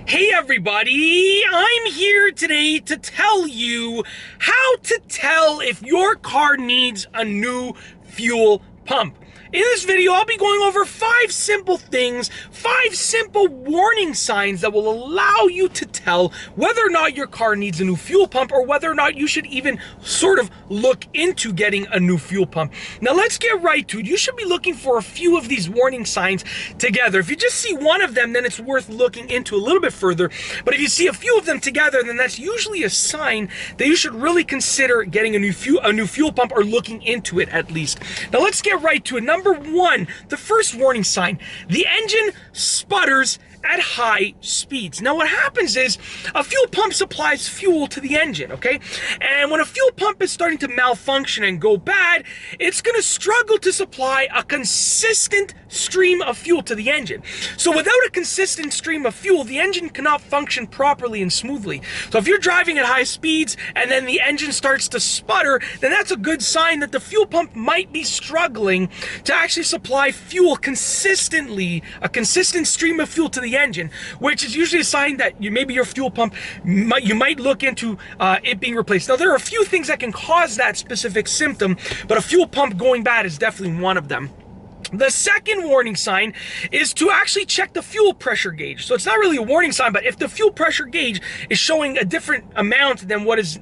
Hey everybody, I'm here today to tell you how to tell if your car needs a new fuel pump. In this video, I'll be going over 5 simple things, 5 simple warning signs that will allow you to tell whether or not your car needs a new fuel pump or whether or not you should even sort of look into getting a new fuel pump. Now let's get right to it. You should be looking for a few of these warning signs together. If you just see one of them, then it's worth looking into a little bit further. But if you see a few of them together, then that's usually a sign that you should really consider getting a new fuel pump or looking into it at least. Now let's get right to it. Number 1, the first warning sign, the engine sputters at high speeds. Now what happens is a fuel pump supplies fuel to the engine, okay? And when a fuel pump is starting to malfunction and go bad, it's going to struggle to supply a consistent stream of fuel to the engine. So without a consistent stream of fuel, the engine cannot function properly and smoothly. So if you're driving at high speeds and then the engine starts to sputter, then that's a good sign that the fuel pump might be struggling to actually supply fuel consistently, a consistent stream of fuel to the engine, which is usually a sign that maybe your fuel pump, you might look into it being replaced. Now there are a few things that can cause that specific symptom, but a fuel pump going bad is definitely one of them. The second warning sign is to actually check the fuel pressure gauge. So it's not really a warning sign, but if the fuel pressure gauge is showing a different amount than what is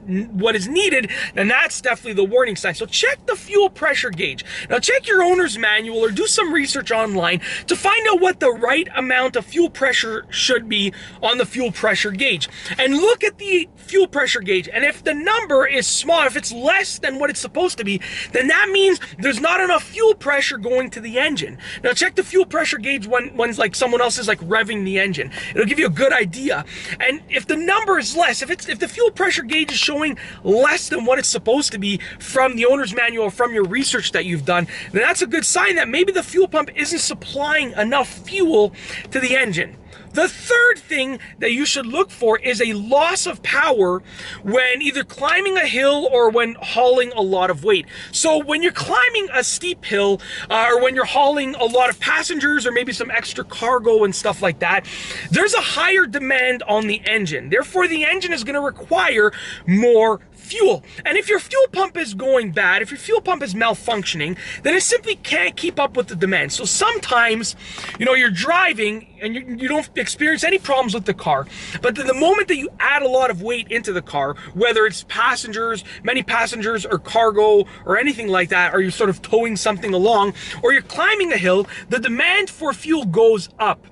needed, then that's definitely the warning sign. So check the fuel pressure gauge. Now check your owner's manual or do some research online to find out what the right amount of fuel pressure should be on the fuel pressure gauge. And look at the fuel pressure gauge. And if the number is small, if it's less than what it's supposed to be, then that means there's not enough fuel pressure going to the engine. Now check the fuel pressure gauge when like someone else is like revving the engine. It'll give you a good idea. And if the number is less, if the fuel pressure gauge is showing less than what it's supposed to be from the owner's manual or from your research that you've done, then that's a good sign that maybe the fuel pump isn't supplying enough fuel to the engine. The third thing that you should look for is a loss of power when either climbing a hill or when hauling a lot of weight. So when you're climbing a steep hill or when you're hauling a lot of passengers or maybe some extra cargo and stuff like that, there's a higher demand on the engine. Therefore, the engine is going to require more fuel. And if your fuel pump is going bad, if your fuel pump is malfunctioning, then it simply can't keep up with the demand. So sometimes, you're driving and you don't experience any problems with the car, but the moment that you add a lot of weight into the car, whether it's passengers, many passengers, or cargo, or anything like that, or you're sort of towing something along, or you're climbing a hill, the demand for fuel goes up.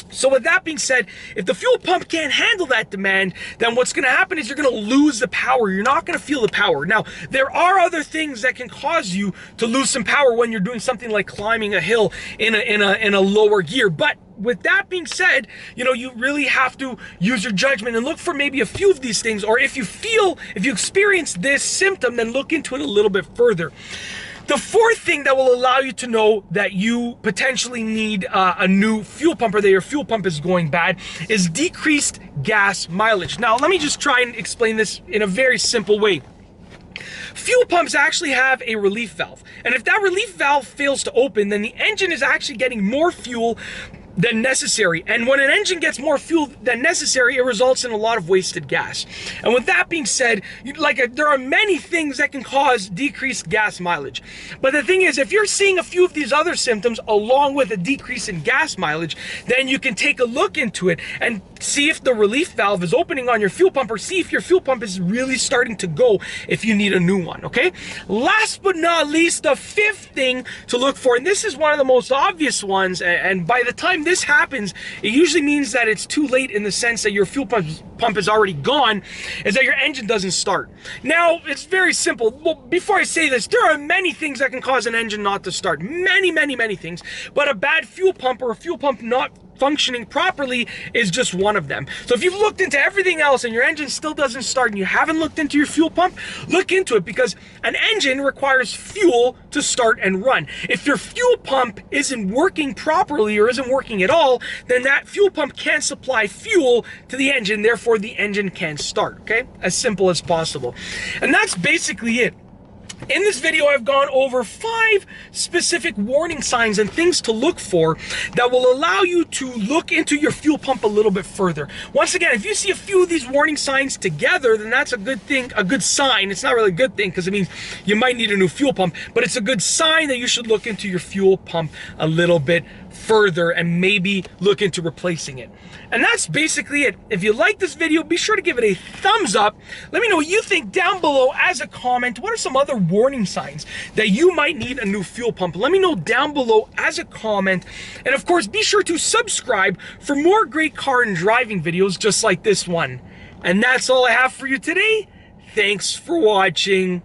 So with that being said, if the fuel pump can't handle that demand, then what's going to happen is you're going to lose the power. You're not going to feel the power. Now, there are other things that can cause you to lose some power when you're doing something like climbing a hill in a lower gear. But with that being said, you really have to use your judgment and look for maybe a few of these things. Or if you experience this symptom, then look into it a little bit further. The fourth thing that will allow you to know that you potentially need a new fuel pump or that your fuel pump is going bad is decreased gas mileage. Now, let me just try and explain this in a very simple way. Fuel pumps actually have a relief valve. And if that relief valve fails to open, then the engine is actually getting more fuel than necessary. And when an engine gets more fuel than necessary, it results in a lot of wasted gas. And with that being said, there are many things that can cause decreased gas mileage. But the thing is, if you're seeing a few of these other symptoms along with a decrease in gas mileage, then you can take a look into it and see if the relief valve is opening on your fuel pump, or see if your fuel pump is really starting to go if you need a new one, okay? Last but not least, the fifth thing to look for, and this is one of the most obvious ones, and by the time this happens, it usually means that it's too late in the sense that your fuel pump is already gone, is that your engine doesn't start. Now, it's very simple. Well, before I say this, there are many things that can cause an engine not to start. Many things. But a bad fuel pump or a fuel pump not functioning properly is just one of them. So if you've looked into everything else and your engine still doesn't start and you haven't looked into your fuel pump, look into it, because an engine requires fuel to start and run. If your fuel pump isn't working properly or isn't working at all, then that fuel pump can't supply fuel to the engine, therefore the engine can't start, okay? As simple as possible. And that's basically it. In this video, I've gone over 5 specific warning signs and things to look for that will allow you to look into your fuel pump a little bit further. Once again, if you see a few of these warning signs together, then that's a good thing, a good sign. It's not really a good thing because it means you might need a new fuel pump, but it's a good sign that you should look into your fuel pump a little bit further and maybe look into replacing it. And that's basically it. If you like this video, be sure to give it a thumbs up. Let me know what you think down below as a comment. What are some other warning signs that you might need a new fuel pump? Let me know down below as a comment. And of course, be sure to subscribe for more great car and driving videos just like this one. And that's all I have for you today. Thanks for watching.